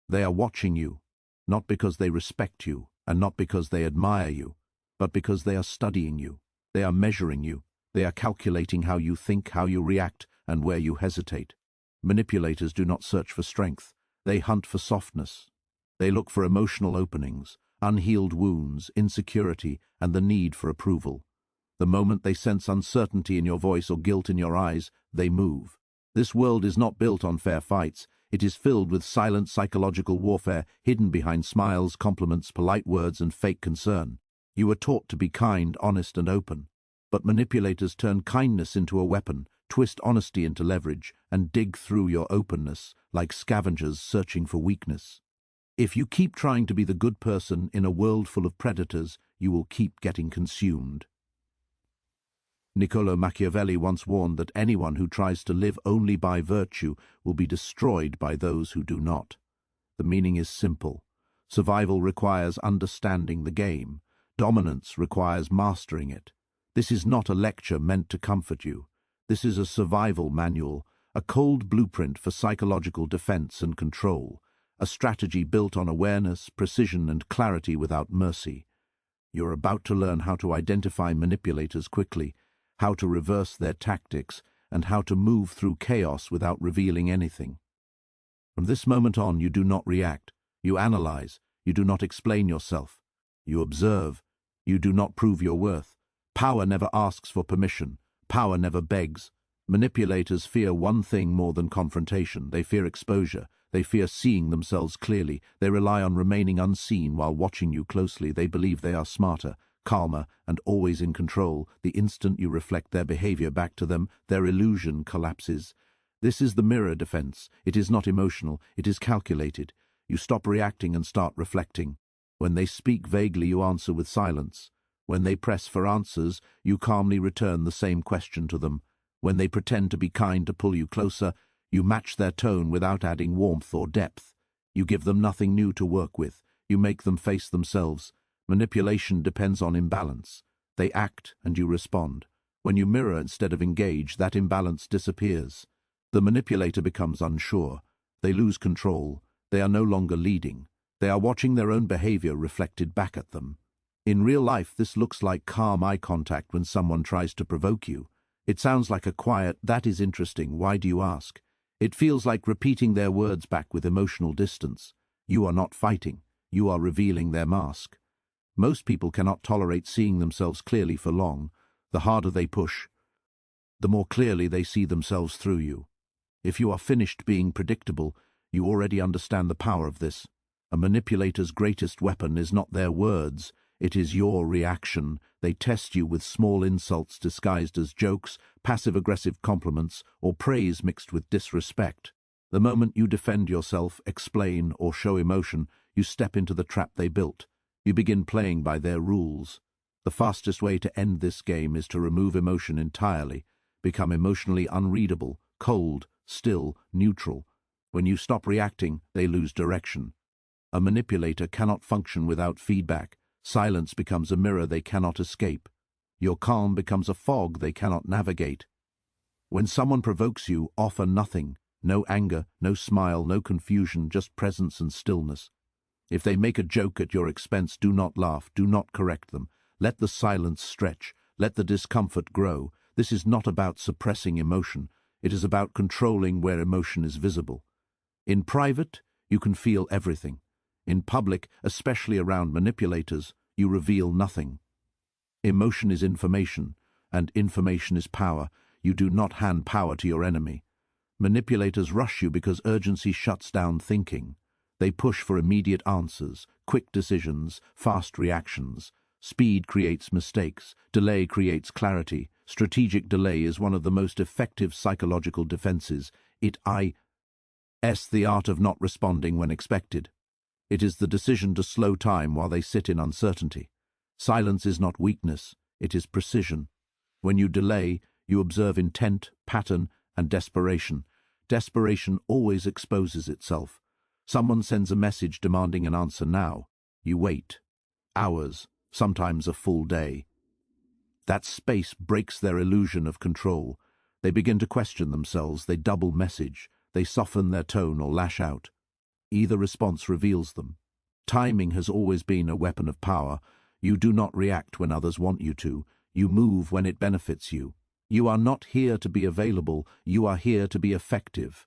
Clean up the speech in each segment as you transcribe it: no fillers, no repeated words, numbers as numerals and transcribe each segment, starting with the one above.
They are watching you, not because they respect you, and not because they admire you, but because they are studying you. They are measuring you. They are calculating how you think, how you react, and where you hesitate. Manipulators do not search for strength. They hunt for softness. They look for emotional openings, unhealed wounds, insecurity, and the need for approval. The moment they sense uncertainty in your voice or guilt in your eyes, they move. This world is not built on fair fights. It is filled with silent psychological warfare hidden behind smiles, compliments, polite words, and fake concern. You are taught to be kind, honest, and open. But manipulators turn kindness into a weapon, twist honesty into leverage, and dig through your openness like scavengers searching for weakness. If you keep trying to be the good person in a world full of predators, you will keep getting consumed. Niccolo Machiavelli once warned that anyone who tries to live only by virtue will be destroyed by those who do not. The meaning is simple. Survival requires understanding the game. Dominance requires mastering it. This is not a lecture meant to comfort you. This is a survival manual, a cold blueprint for psychological defense and control, a strategy built on awareness, precision, and clarity without mercy. You're about to learn how to identify manipulators quickly, how to reverse their tactics, and how to move through chaos without revealing anything. From this moment on, you do not react. You analyze. You do not explain yourself. You observe. You do not prove your worth. Power never asks for permission. Power never begs. Manipulators fear one thing more than confrontation. They fear exposure. They fear seeing themselves clearly. They rely on remaining unseen while watching you closely. They believe they are smarter, calmer, and always in control. The instant you reflect their behavior back to them, their illusion collapses. This is the mirror defense. It is not emotional. It is calculated. You stop reacting and start reflecting. When they speak vaguely, you answer with silence. When they press for answers, you calmly return the same question to them. When they pretend to be kind to pull you closer, you match their tone without adding warmth or depth. You give them nothing new to work with. You make them face themselves. Manipulation depends on imbalance. They act and you respond. When you mirror instead of engage, that imbalance disappears. The manipulator becomes unsure. They lose control. They are no longer leading. They are watching their own behavior reflected back at them. In real life, this looks like calm eye contact when someone tries to provoke you. It sounds like a quiet, "That is interesting, why do you ask?" It feels like repeating their words back with emotional distance. You are not fighting. You are revealing their mask. Most people cannot tolerate seeing themselves clearly for long. The harder they push, the more clearly they see themselves through you. If you are finished being predictable, you already understand the power of this. A manipulator's greatest weapon is not their words, it is your reaction. They test you with small insults disguised as jokes, passive-aggressive compliments, or praise mixed with disrespect. The moment you defend yourself, explain, or show emotion, you step into the trap they built. You begin playing by their rules. The fastest way to end this game is to remove emotion entirely, become emotionally unreadable, cold, still, neutral. When you stop reacting, they lose direction. A manipulator cannot function without feedback. Silence becomes a mirror they cannot escape. Your calm becomes a fog they cannot navigate. When someone provokes you, offer nothing. No anger, no smile, no confusion, just presence and stillness. If they make a joke at your expense, do not laugh, do not correct them. Let the silence stretch, let the discomfort grow. This is not about suppressing emotion. It is about controlling where emotion is visible. In private, you can feel everything. In public, especially around manipulators, you reveal nothing. Emotion is information, and information is power. You do not hand power to your enemy. Manipulators rush you because urgency shuts down thinking. They push for immediate answers, quick decisions, fast reactions. Speed creates mistakes. Delay creates clarity. Strategic delay is one of the most effective psychological defenses. It is the art of not responding when expected. It is the decision to slow time while they sit in uncertainty. Silence is not weakness, it is precision. When you delay, you observe intent, pattern, and desperation. Desperation always exposes itself. Someone sends a message demanding an answer now. You wait. Hours, sometimes a full day. That space breaks their illusion of control. They begin to question themselves, they double message, they soften their tone or lash out. Either response reveals them. Timing has always been a weapon of power. You do not react when others want you to. You move when it benefits you. You are not here to be available. You are here to be effective.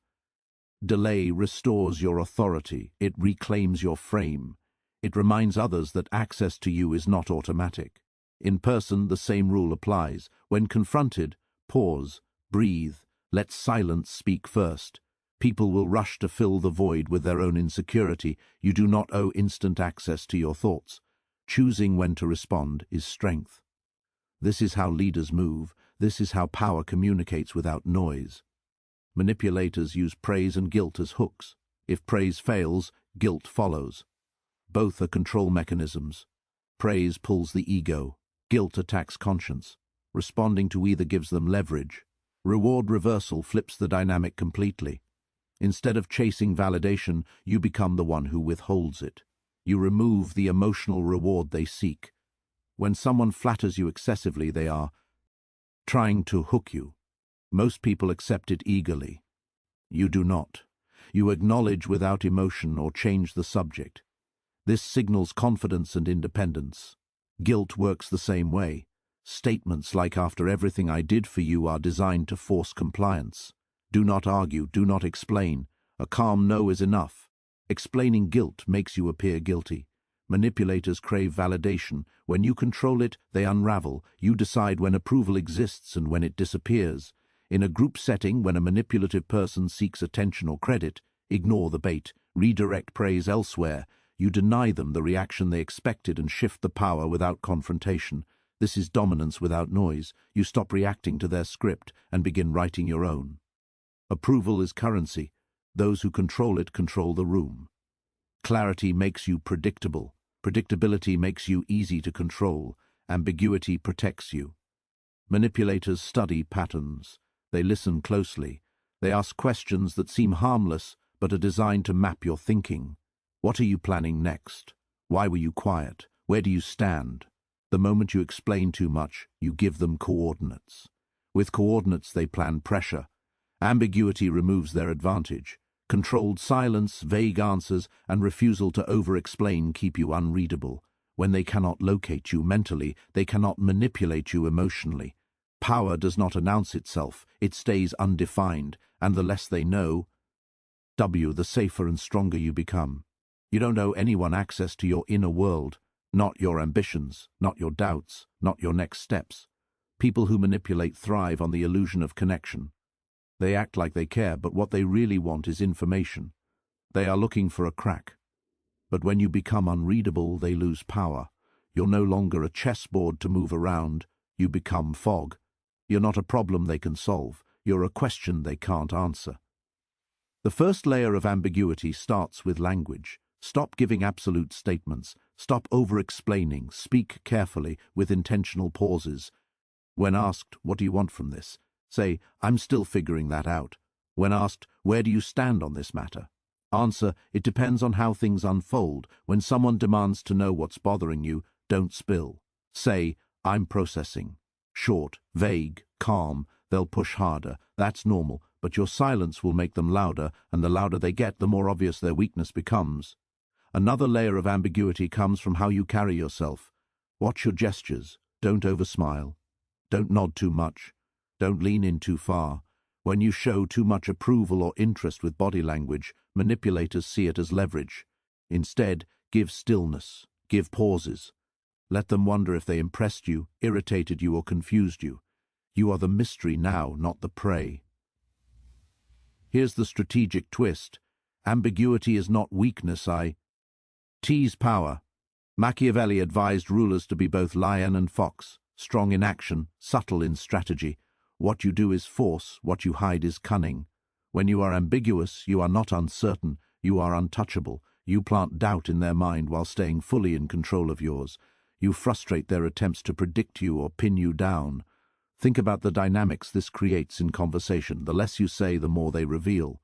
Delay restores your authority. It reclaims your frame. It reminds others that access to you is not automatic. In person, the same rule applies. When confronted, pause, breathe, let silence speak first. People will rush to fill the void with their own insecurity. You do not owe instant access to your thoughts. Choosing when to respond is strength. This is how leaders move. This is how power communicates without noise. Manipulators use praise and guilt as hooks. If praise fails, guilt follows. Both are control mechanisms. Praise pulls the ego. Guilt attacks conscience. Responding to either gives them leverage. Reward reversal flips the dynamic completely. Instead of chasing validation, you become the one who withholds it. You remove the emotional reward they seek. When someone flatters you excessively, they are trying to hook you. Most people accept it eagerly. You do not. You acknowledge without emotion or change the subject. This signals confidence and independence. Guilt works the same way. Statements like "after everything I did for you" are designed to force compliance. Do not argue, do not explain. A calm no is enough. Explaining guilt makes you appear guilty. Manipulators crave validation. When you control it, they unravel. You decide when approval exists and when it disappears. In a group setting, when a manipulative person seeks attention or credit, ignore the bait, redirect praise elsewhere. You deny them the reaction they expected and shift the power without confrontation. This is dominance without noise. You stop reacting to their script and begin writing your own. Approval is currency. Those who control it control the room. Clarity makes you predictable. Predictability makes you easy to control. Ambiguity protects you. Manipulators study patterns. They listen closely. They ask questions that seem harmless but are designed to map your thinking. What are you planning next? Why were you quiet? Where do you stand? The moment you explain too much, you give them coordinates. With coordinates, they plan pressure. Ambiguity removes their advantage. Controlled silence, vague answers, and refusal to over-explain keep you unreadable. When they cannot locate you mentally, they cannot manipulate you emotionally. Power does not announce itself. It stays undefined, and the less they know, the safer and stronger you become. You don't owe anyone access to your inner world, not your ambitions, not your doubts, not your next steps. People who manipulate thrive on the illusion of connection. They act like they care, but what they really want is information. They are looking for a crack. But when you become unreadable, they lose power. You're no longer a chessboard to move around. You become fog. You're not a problem they can solve. You're a question they can't answer. The first layer of ambiguity starts with language. Stop giving absolute statements. Stop over-explaining. Speak carefully, with intentional pauses. When asked, "What do you want from this?" say, "I'm still figuring that out." When asked, "Where do you stand on this matter?" answer, "It depends on how things unfold." When someone demands to know what's bothering you, don't spill. Say, "I'm processing." Short, vague, calm. They'll push harder. That's normal, but your silence will make them louder, and the louder they get, the more obvious their weakness becomes. Another layer of ambiguity comes from how you carry yourself. Watch your gestures. Don't oversmile. Don't nod too much. Don't lean in too far. When you show too much approval or interest with body language, manipulators see it as leverage. Instead, give stillness. Give pauses. Let them wonder if they impressed you, irritated you, or confused you. You are the mystery now, not the prey. Here's the strategic twist. Ambiguity is not weakness. I tease power. Machiavelli advised rulers to be both lion and fox, strong in action, subtle in strategy. What you do is force, what you hide is cunning. When you are ambiguous, you are not uncertain, you are untouchable. You plant doubt in their mind while staying fully in control of yours. You frustrate their attempts to predict you or pin you down. Think about the dynamics this creates in conversation. The less you say, the more they reveal.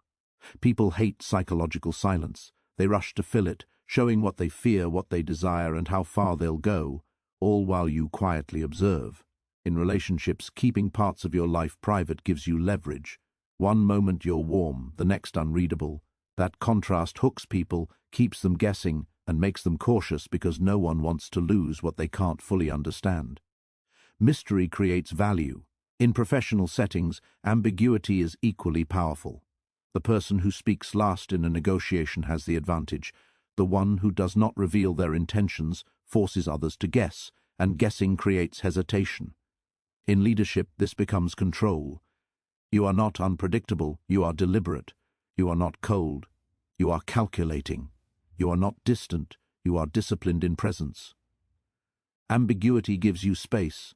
People hate psychological silence. They rush to fill it, showing what they fear, what they desire, and how far they'll go, all while you quietly observe. In relationships, keeping parts of your life private gives you leverage. One moment you're warm, the next unreadable. That contrast hooks people, keeps them guessing, and makes them cautious because no one wants to lose what they can't fully understand. Mystery creates value. In professional settings, ambiguity is equally powerful. The person who speaks last in a negotiation has the advantage. The one who does not reveal their intentions forces others to guess, and guessing creates hesitation. In leadership, this becomes control. You are not unpredictable, you are deliberate. You are not cold, you are calculating. You are not distant, you are disciplined in presence. Ambiguity gives you space.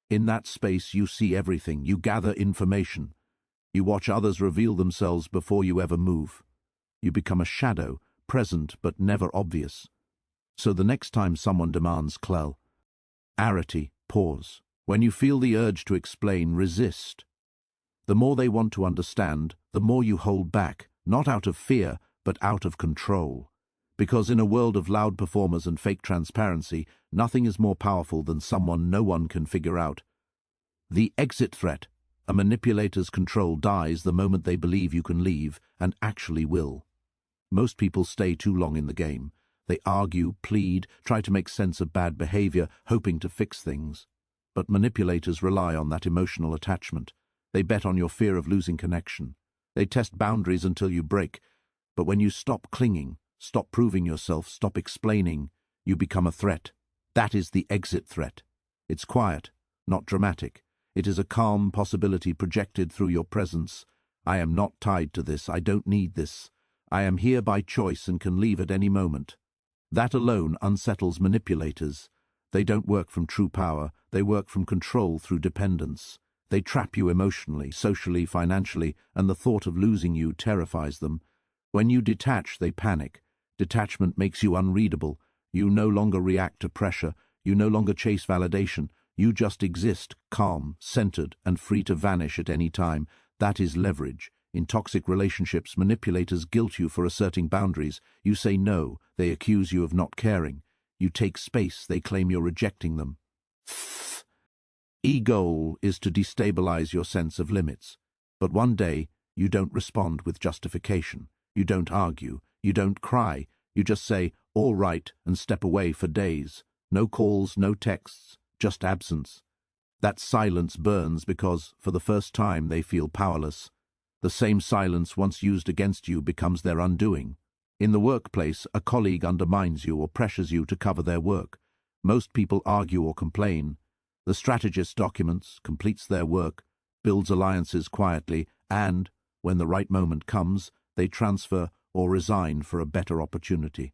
In that space you see everything, you gather information. You watch others reveal themselves before you ever move. You become a shadow, present but never obvious. So the next time someone demands clarity, pause. When you feel the urge to explain, resist. The more they want to understand, the more you hold back, not out of fear, but out of control. Because in a world of loud performers and fake transparency, nothing is more powerful than someone no one can figure out. The exit threat, a manipulator's control, dies the moment they believe you can leave, and actually will. Most people stay too long in the game. They argue, plead, try to make sense of bad behavior, hoping to fix things. But manipulators rely on that emotional attachment. They bet on your fear of losing connection. They test boundaries until you break. But when you stop clinging, stop proving yourself, stop explaining, you become a threat. That is the exit threat. It's quiet, not dramatic. It is a calm possibility projected through your presence. I am not tied to this. I don't need this. I am here by choice and can leave at any moment. That alone unsettles manipulators. They don't work from true power. They work from control through dependence. They trap you emotionally, socially, financially, and the thought of losing you terrifies them. When you detach, they panic. Detachment makes you unreadable. You no longer react to pressure. You no longer chase validation. You just exist, calm, centered, and free to vanish at any time. That is leverage. In toxic relationships, manipulators guilt you for asserting boundaries. You say no, they accuse you of not caring. You take space, they claim you're rejecting them. Goal is to destabilize your sense of limits. But one day, you don't respond with justification. You don't argue. You don't cry. You just say, all right, and step away for days. No calls, no texts, just absence. That silence burns because, for the first time, they feel powerless. The same silence once used against you becomes their undoing. In the workplace, a colleague undermines you or pressures you to cover their work. Most people argue or complain. The strategist documents, completes their work, builds alliances quietly, and, when the right moment comes, they transfer or resign for a better opportunity.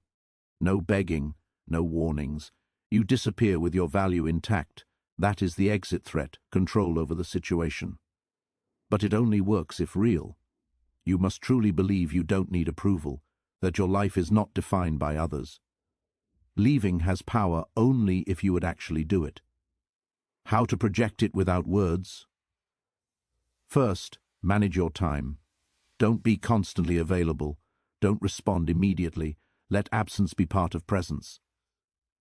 No begging, no warnings. You disappear with your value intact. That is the exit threat, control over the situation. But it only works if real. You must truly believe you don't need approval, that your life is not defined by others. Leaving has power only if you would actually do it. How to project it without words? First, manage your time. Don't be constantly available. Don't respond immediately. Let absence be part of presence.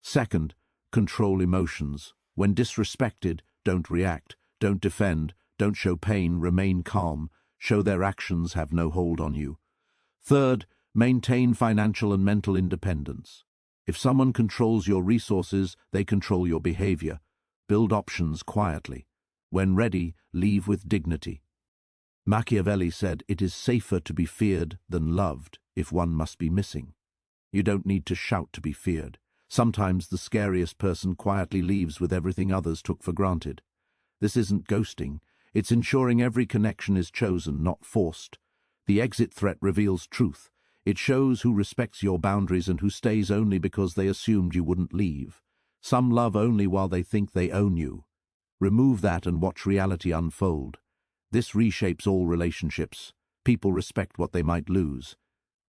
Second, control emotions. When disrespected, don't react. Don't defend. Don't show pain. Remain calm. Show their actions have no hold on you. Third, maintain financial and mental independence. If someone controls your resources, they control your behavior. Build options quietly. When ready, leave with dignity. Machiavelli said, "It is safer to be feared than loved if one must be missing." You don't need to shout to be feared. Sometimes the scariest person quietly leaves with everything others took for granted. This isn't ghosting. It's ensuring every connection is chosen, not forced. The exit threat reveals truth. It shows who respects your boundaries and who stays only because they assumed you wouldn't leave. Some love only while they think they own you. Remove that and watch reality unfold. This reshapes all relationships. People respect what they might lose.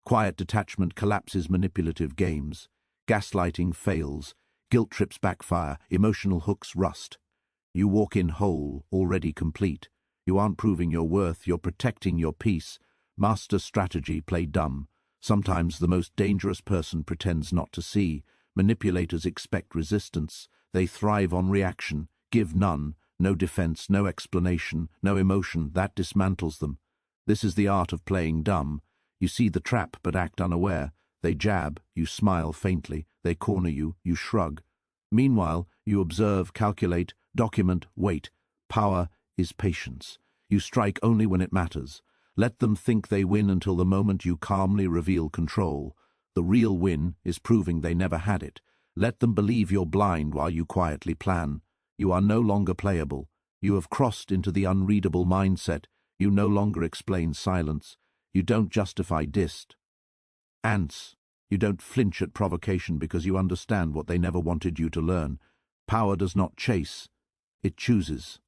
Quiet detachment collapses manipulative games. Gaslighting fails. Guilt trips backfire. Emotional hooks rust. You walk in whole, already complete. You aren't proving your worth, you're protecting your peace. Master strategy, play dumb. Sometimes the most dangerous person pretends not to see. Manipulators expect resistance. They thrive on reaction. Give none. No defense, no explanation, no emotion. That dismantles them. This is the art of playing dumb. You see the trap but act unaware. They jab, you smile faintly. They corner you, you shrug. Meanwhile, you observe, calculate, document, wait. Power is patience. You strike only when it matters. Let them think they win until the moment you calmly reveal control. The real win is proving they never had it. Let them believe you're blind while you quietly plan. You are no longer playable. You have crossed into the unreadable mindset. You no longer explain silence. You don't justify ants. You don't flinch at provocation because you understand what they never wanted you to learn. Power does not chase. It chooses.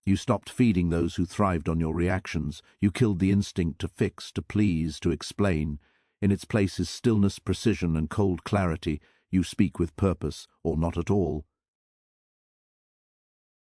You stopped feeding those who thrived on your reactions. You killed the instinct to fix, to please, to explain. In its place is stillness, precision, and cold clarity. You speak with purpose, or not at all.